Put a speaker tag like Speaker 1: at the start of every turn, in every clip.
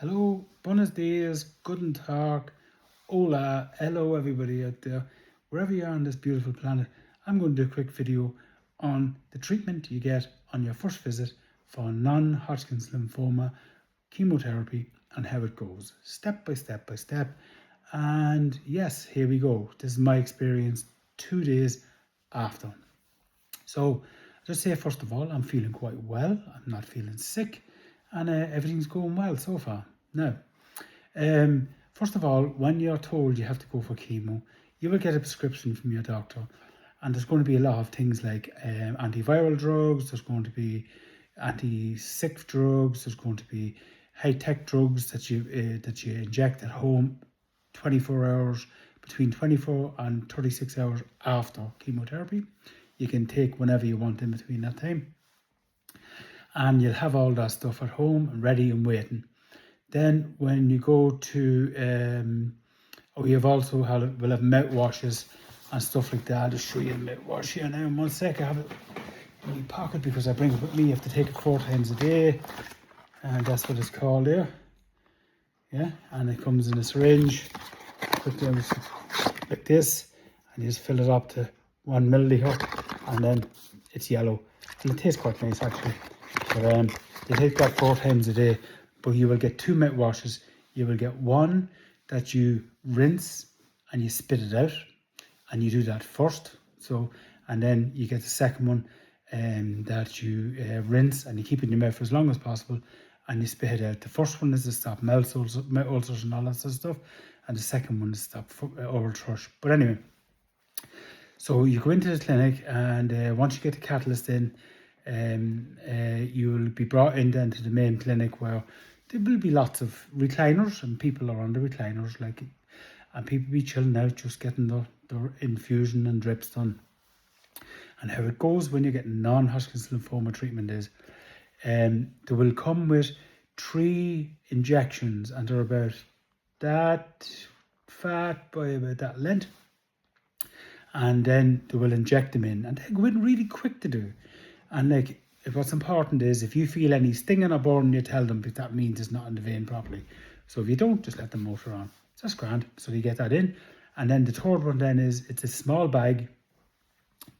Speaker 1: Hello, buenos dias, guten tag, hola, hello everybody out there. Wherever you are on this beautiful planet, I'm going to do a quick video on the treatment you get on your first visit for non-Hodgkin's lymphoma, chemotherapy, and how it goes, step by step by step. And yes, here we go. This is my experience 2 days after. So just say first of all, I'm feeling quite well. I'm not feeling sick, and everything's going well so far. Now, first of all, when you're told you have to go for chemo, you will get a prescription from your doctor, and there's going to be a lot of things like antiviral drugs. There's going to be anti-sick drugs. There's going to be high-tech drugs that you inject at home, 24 hours between 24 and 36 hours after chemotherapy. You can take whenever you want in between that time, and you'll have all that stuff at home and ready and waiting. Then when you go to you've also will have mouthwashes and stuff like that. I'll just show you the mouthwash here now in 1 sec. I have it in my pocket because I bring it with me. You have to take it 4 times a day, and that's what it's called there. Yeah, and it comes in a syringe, put them like this, and you just fill it up to 1 milliliter, and then it's yellow, and it tastes quite nice actually. But you take that 4 times a day, but you will get 2 mouthwashes. You will get one that you rinse and you spit it out, and you do that first. So, and then you get the second one that you rinse and you keep it in your mouth for as long as possible, and you spit it out. The first one is to stop mouth ulcers and all that sort of stuff, and the second one is to stop oral thrush. But anyway, so you go into the clinic, and once you get the catalyst in, you will be brought in then to the main clinic, where there will be lots of recliners, and people are on the recliners, and people be chilling out, just getting the infusion and drips done. And how it goes when you're getting non-Hodgkin's lymphoma treatment is, they will come with 3 injections, and they're about that fat by about that length, and then they will inject them in, and they go in really quick to do. And what's important is, if you feel any stinging or burning, you tell them, because that means it's not in the vein properly. So if you don't, just let them motor on. So that's grand. So you get that in. And then the third one then is, it's a small bag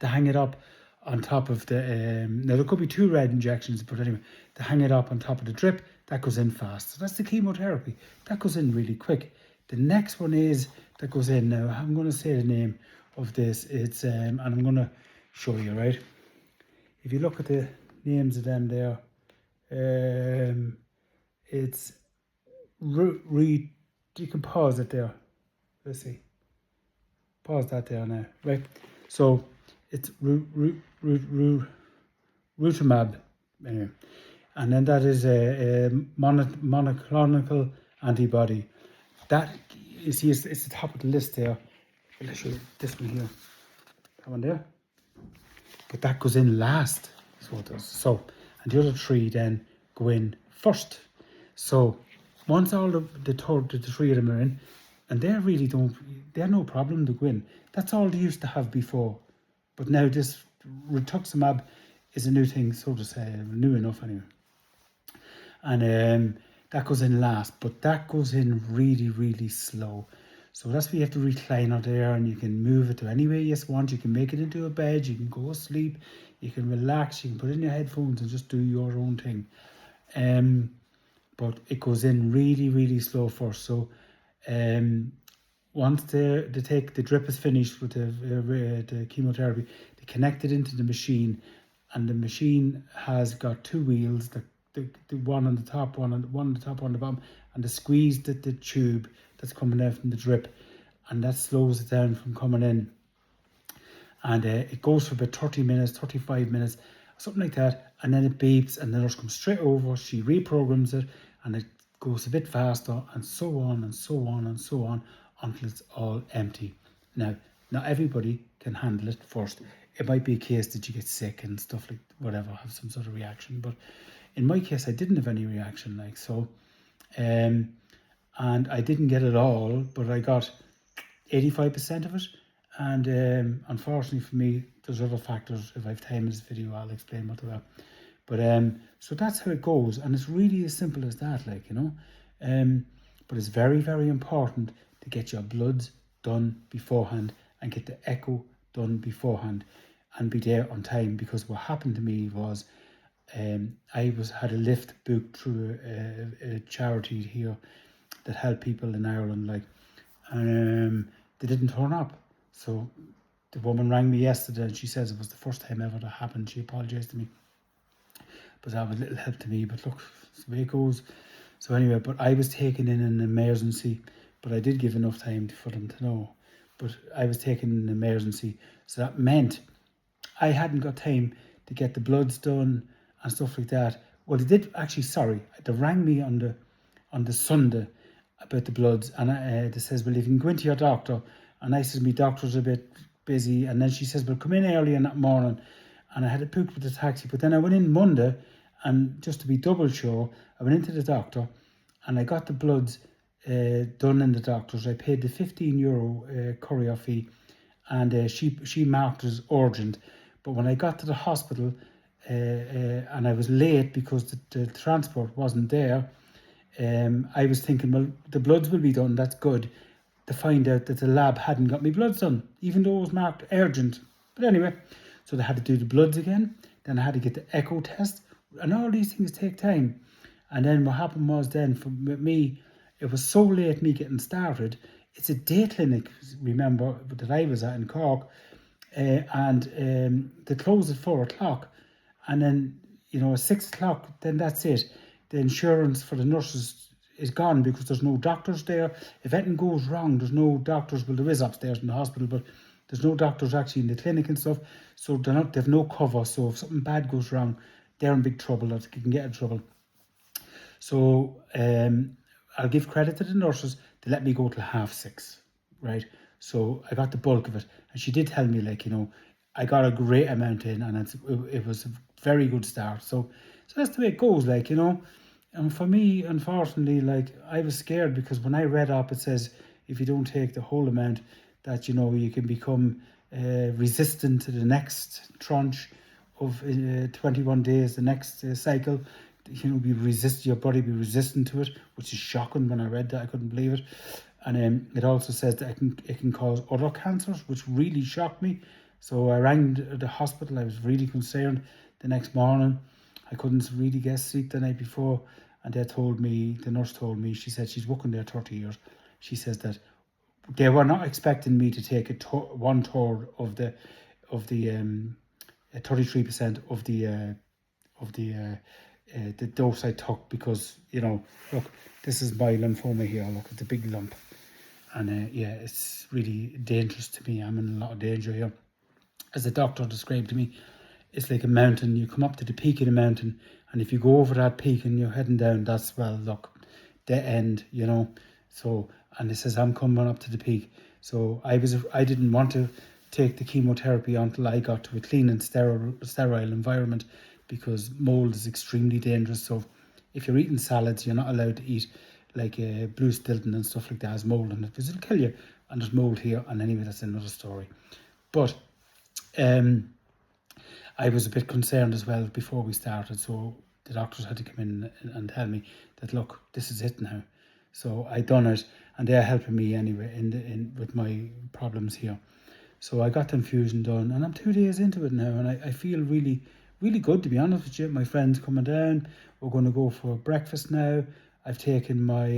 Speaker 1: to hang it up on top of the, now there could be 2 red injections, but anyway, to hang it up on top of the drip, that goes in fast. So that's the chemotherapy. That goes in really quick. The next one is, that goes in now, I'm going to say the name of this. It's, and I'm going to show you, right? If you look at the names of them there, it's you can pause it there. Let's see. Pause that there now, right? So it's rutamab, anyway. And then that is a monoclonal antibody. That, you see, it's the top of the list there. I'll show you this one here. That one there. But that goes in last, so it does. So, and the other 3 then go in first. So once all the 3 of them are in, and they're no problem to go in. That's all they used to have before. But now this rituximab is a new thing, so to say, new enough anyway. And that goes in last, but that goes in really, really slow. So that's why you have the recliner there, and you can move it to any way you want. You can make it into a bed, you can go asleep, you can relax, you can put in your headphones and just do your own thing. But it goes in really, really slow first. So once the drip is finished with the chemotherapy, they connect it into the machine, and the machine has got 2 wheels, the one on the top, one on the top, one on the bottom, and they squeeze the tube that's coming out from the drip, and that slows it down from coming in. And it goes for about 30 minutes, 35 minutes, something like that, and then it beeps, and the nurse comes straight over, she reprograms it, and it goes a bit faster, and so on and so on and so on, until it's all empty. Now, not everybody can handle it first. It might be a case that you get sick and stuff, like whatever, have some sort of reaction, but in my case I didn't have any reaction, like so. And I didn't get it all, but I got 85% of it. And unfortunately for me, there's other factors. If I have time in this video, I'll explain what they are. But so that's how it goes, and it's really as simple as that, like, you know. But it's very, very important to get your bloods done beforehand and get the echo done beforehand and be there on time, because what happened to me was I had a lift booked through a charity here that help people in Ireland, like, and they didn't turn up. So the woman rang me yesterday and she says it was the first time ever that happened. She apologised to me, but that was a little help to me. But look, it's the way it goes. So anyway, but I was taken in an emergency, but I did give enough time for them to know. But I was taken in an emergency, so that meant I hadn't got time to get the bloods done and stuff like that. Well, they did actually. Sorry, they rang me on the Sunday about the bloods, and they says, well, you can go into your doctor. And I says, my doctor's a bit busy. And then she says, well, come in early in that morning. And I had it booked with the taxi. But then I went in Monday, and just to be double sure, I went into the doctor and I got the bloods done in the doctor's. I paid the €15 courier fee, and she marked it as urgent. But when I got to the hospital, and I was late because the transport wasn't there, I was thinking, well, the bloods will be done, that's good, to find out that the lab hadn't got me bloods done, even though it was marked urgent. But anyway, so they had to do the bloods again, then I had to get the echo test, and all these things take time. And then what happened was then, with me, it was so late me getting started. It's a day clinic, remember, that I was at in Cork, and they closed at 4 o'clock. And then, at 6 o'clock, then that's it. The insurance for the nurses is gone because there's no doctors there. If anything goes wrong, there's no doctors. Well, there is upstairs in the hospital, but there's no doctors actually in the clinic and stuff. So they've no cover. So if something bad goes wrong, they're in big trouble, or they can get in trouble. So I'll give credit to the nurses. They let me go till 6:30, right? So I got the bulk of it. And she did tell me, I got a great amount in, and it was a very good start. So that's the way it goes, And for me, unfortunately, I was scared, because when I read up, it says if you don't take the whole amount, that, you can become resistant to the next tranche of 21 days, the next cycle. Your body be resistant to it, which is shocking. When I read that, I couldn't believe it. And it also says that it can cause other cancers, which really shocked me. So I rang the hospital. I was really concerned. The next morning, I couldn't really get sleep the night before, and the nurse told me, she said she's working there 30 years. She says that they were not expecting me to take 1/3 of the 33% of the dose I took, because look, this is my lymphoma here. Look, it's a big lump, and it's really dangerous to me. I'm in a lot of danger here. As the doctor described to me, it's like a mountain. You come up to the peak of the mountain, and if you go over that peak and you're heading down, that's, well, look, the end, So, and it says I'm coming up to the peak. So I didn't want to take the chemotherapy until I got to a clean and sterile environment, because mold is extremely dangerous. So if you're eating salads, you're not allowed to eat like blue Stilton and stuff like that. Has mold in it, because it'll kill you. And there's mold here, and anyway, that's another story. But I was a bit concerned as well before we started, so the doctors had to come in and tell me that, look, this is it now. So I done it, and they're helping me anyway with my problems here. So I got the infusion done, and I'm 2 days into it now, and I feel really, really good, to be honest with you. My friend's coming down. We're going to go for breakfast now. I've taken my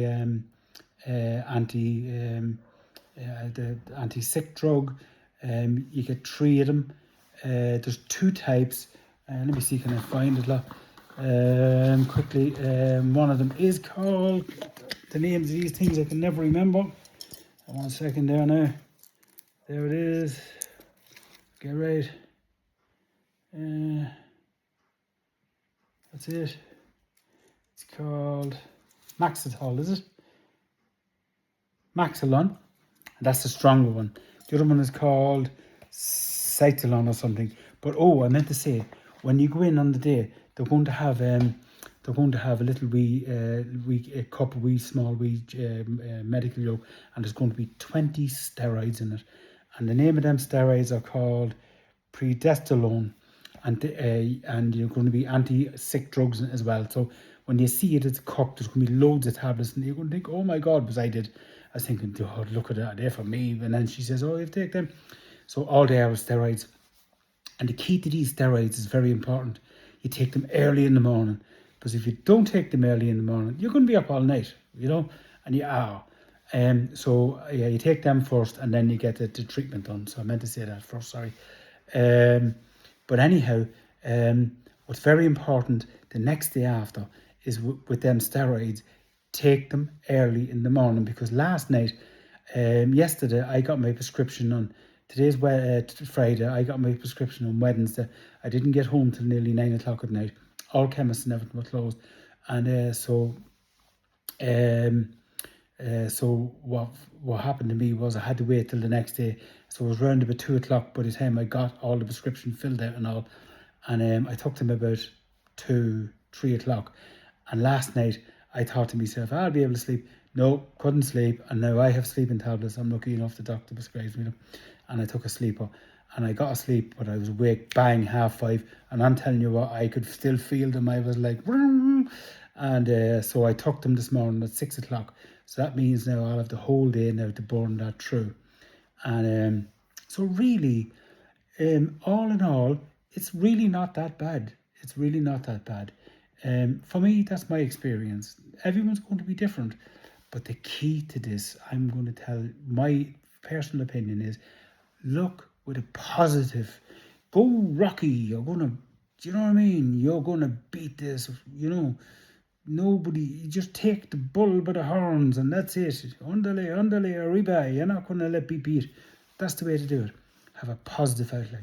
Speaker 1: the anti-sick drug. You get 3 of them. There's 2 types. Let me see, can I find it? Quickly. One of them is called, the names of these things I can never remember. 1 second there now. There it is. Get right. That's it. It's called Maxitol, is it? Maxilon. And that's the stronger one. The other one is called Cytalon or something. But I meant to say, when you go in on the day, they're going to have a little small medical joke, and there's going to be 20 steroids in it, and the name of them steroids are called prednisolone, and you're going to be anti-sick drugs as well. So when you see it, it's a cup, there's going to be loads of tablets, and you're going to think, oh my God, because I was thinking, oh, look at that, they're for me. And then she says, oh, you have to take them. So all day I was steroids. And the key to these steroids is very important. You take them early in the morning, because if you don't take them early in the morning, you're going to be up all night, and you are. So yeah, you take them first, and then you get the treatment done. So I meant to say that first, sorry. But anyhow, what's very important the next day after is with them steroids, take them early in the morning, because last night, yesterday, I got my prescription on, today's Friday, I got my prescription on Wednesday. I didn't get home till nearly 9 o'clock at night. All chemists and everything were closed. And so what happened to me was I had to wait till the next day. So it was around about 2 o'clock by the time I got all the prescription filled out and all. And I took them about 2, 3 o'clock. And last night I thought to myself, I'll be able to sleep. No, couldn't sleep. And now I have sleeping tablets. I'm lucky enough the doctor prescribed me them. And I took a sleeper. And I got asleep, but I was awake, bang, 5:30. And I'm telling you what, I could still feel them. I was like, vroom. And so I took them this morning at 6 o'clock. So that means now I'll have the whole day now to burn that through. And so really, all in all, it's really not that bad. It's really not that bad. For me, that's my experience. Everyone's going to be different. But the key to this, I'm going to tell my personal opinion is, look with a positive. Go Rocky. You're going to, do you know what I mean? You're going to beat this, Nobody, you just take the bull by the horns and that's it. Underlay, arriba. You're not going to let be beat. That's the way to do it. Have a positive outlook.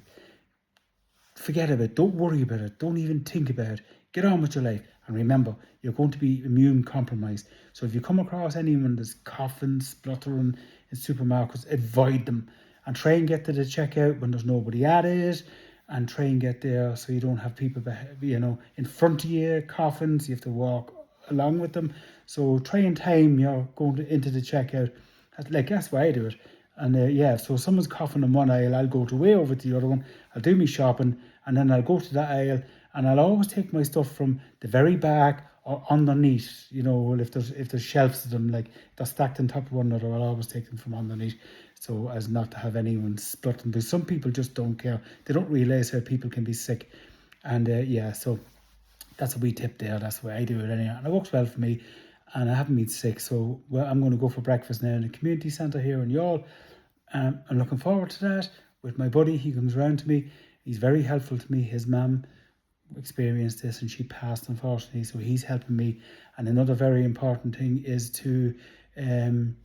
Speaker 1: Forget about it. Don't worry about it. Don't even think about it. Get on with your life. And remember, you're going to be immune compromised. So if you come across anyone that's coughing, spluttering in supermarkets, avoid them. And try and get to the checkout when there's nobody at it. And try and get there so you don't have people, in front of you coughing. So you have to walk along with them. So try and time you're going into the checkout. That's why I do it. And so if someone's coughing in one aisle, I'll go way over to the other one. I'll do me shopping, and then I'll go to that aisle, and I'll always take my stuff from the very back or underneath. If there's shelves of them, like they're stacked on top of one another, I'll always take them from underneath, so as not to have anyone splitting. Because some people just don't care. They don't realise how people can be sick, and so that's a wee tip there. That's the way I do it anyhow, and it works well for me. And I haven't been sick, so I'm going to go for breakfast now in the community centre here in Youghal. I'm looking forward to that with my buddy. He comes around to me. He's very helpful to me. His mum experienced this and she passed, unfortunately, so he's helping me. And another very important thing is to, and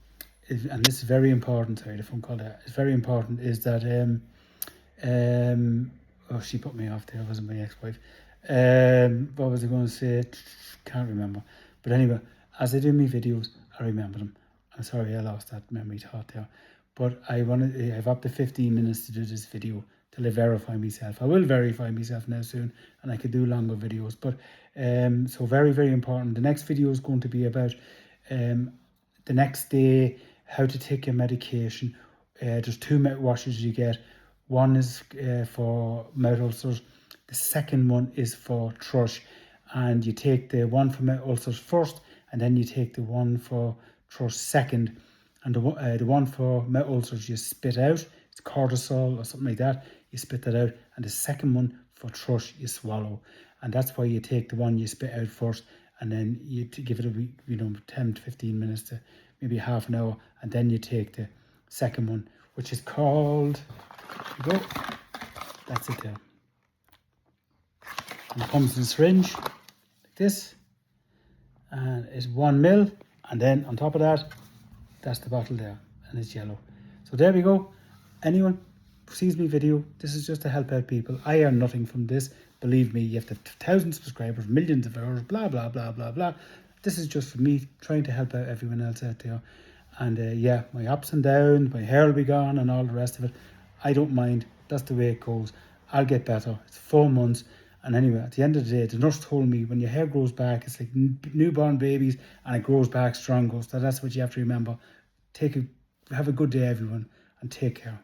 Speaker 1: this is very important, sorry, the phone call there, it's very important, is that, she put me off there, it wasn't my ex-wife. What was I going to say? Can't remember. But anyway, as I do my videos, I remember them. I'm sorry I lost that memory thought there. But I have up to 15 minutes to do this video till I verify myself. I will verify myself now soon, and I could do longer videos. But so very, very important. The next video is going to be about the next day, how to take your medication. There's 2 mouthwashes you get. One is for mouth ulcers. The second one is for thrush. And you take the one for mouth ulcers first, and then you take the one for thrush second. And the one for mouth ulcers you spit out. It's cortisol or something like that. You spit that out. And the second one for thrush you swallow. And that's why you take the one you spit out first, and then you give it a 10 to 15 minutes to maybe half an hour, and then you take the second one, which is called, there you go, that's it there. And it comes in a syringe like this, and it's 1 ml, and then on top of that, that's the bottle there, and it's yellow. So there we go. Anyone sees me video, this is just to help out people. I earn nothing from this. Believe me, you have to have thousands of subscribers, millions of hours, blah, blah, blah, blah, blah. This is just for me trying to help out everyone else out there. And my ups and downs, my hair will be gone and all the rest of it. I don't mind. That's the way it goes. I'll get better. It's 4 months. And anyway, at the end of the day, the nurse told me when your hair grows back, it's like newborn babies, and it grows back stronger. So that's what you have to remember. Have a good day, everyone, and take care.